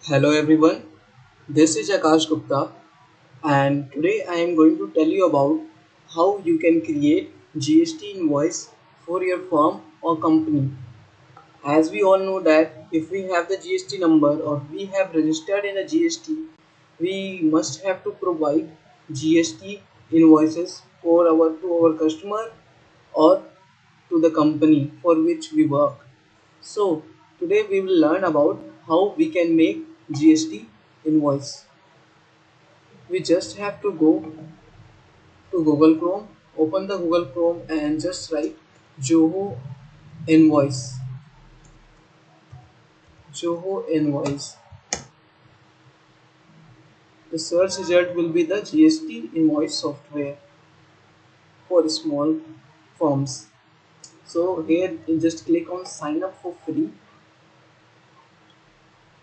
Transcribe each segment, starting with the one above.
Hello everyone, this is Akash Gupta and today I am going to tell you about how you can create GST invoice for your firm or company. As we all know that if we have the GST number or we have registered in a GST, we must have to provide GST invoices for our customer or to the company for which we work. So today we will learn about how we can make GST invoice. We just have to go to Google Chrome, open the Google Chrome and just write Zoho invoice. Zoho invoice. The search result will be the GST invoice software for small firms. So here you just click on sign up for free.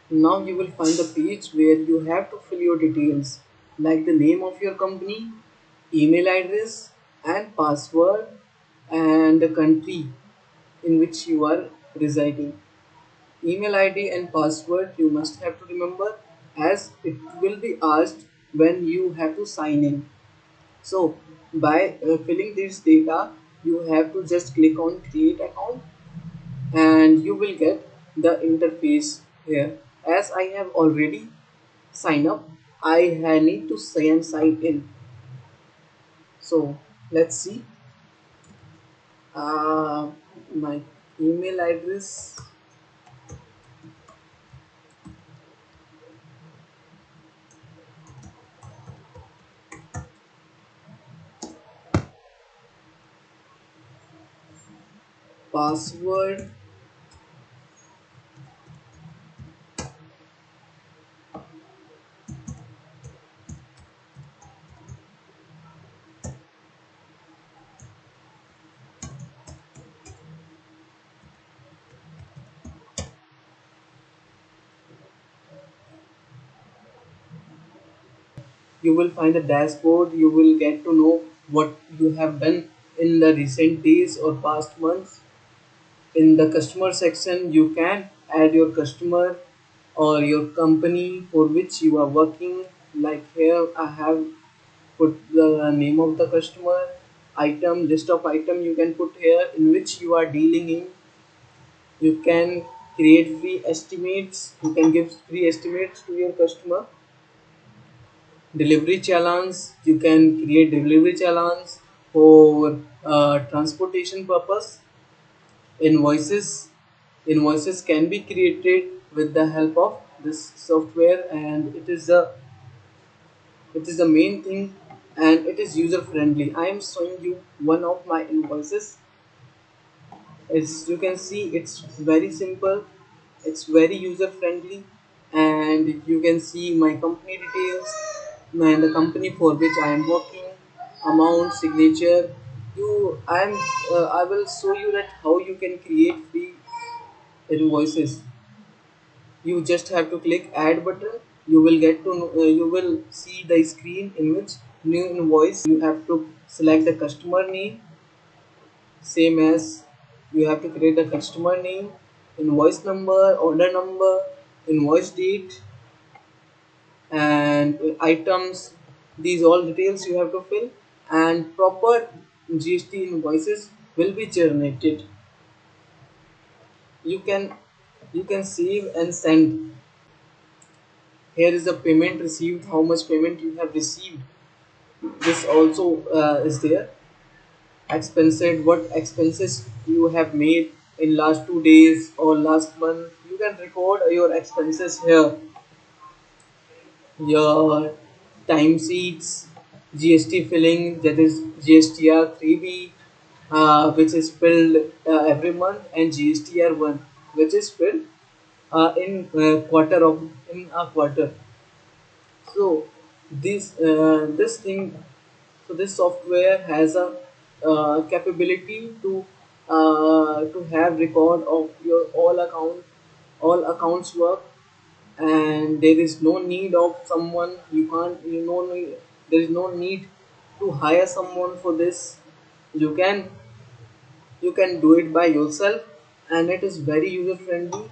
Now you will find the page where you have to fill your details like the name of your company, email address and password and the country in which you are residing. Email ID and password you must have to remember as it will be asked when you have to sign in. So by filling this data you have to just click on create account and you will get the interface here. As I have already signed up, I need to sign in. So let's see. My email address, password, you will find a dashboard. You will get to know what you have done in the recent days or past months. In the customer section you can add your customer or your company for which you are working. Like here I have put the name of the customer, item, list of item you can put here in which you are dealing in. You can create free estimates, you can give free estimates to your customer. Delivery challenge, you can create delivery challenge for transportation purpose. Invoices can be created with the help of this software, and it is the main thing, and it is user friendly. I am showing you one of my invoices. As you can see, it's very simple, it's very user friendly, and you can see my company details and the company for which I am working, amount, signature. I will show you that how you can create free invoices. You just have to click add button. You will get to know, you will see the screen in which new invoice. You have to select the customer name, same as you have to create the customer name, invoice number, order number, invoice date and items. These all details you have to fill, and proper GST invoices will be generated. You can you can save and send. Here is the payment received, how much payment you have received. This also is there. Expenses, what expenses you have made in last 2 days or last month. You can record your expenses here. Your time sheets, GST filling, that is GSTR 3B, which is filled every month, and GSTR 1, which is filled in a quarter. So this thing, so this software has a capability to have record of your all accounts work, and there is no need of someone. You can't you know There is no need to hire someone for this. You can do it by yourself, and it is very user friendly.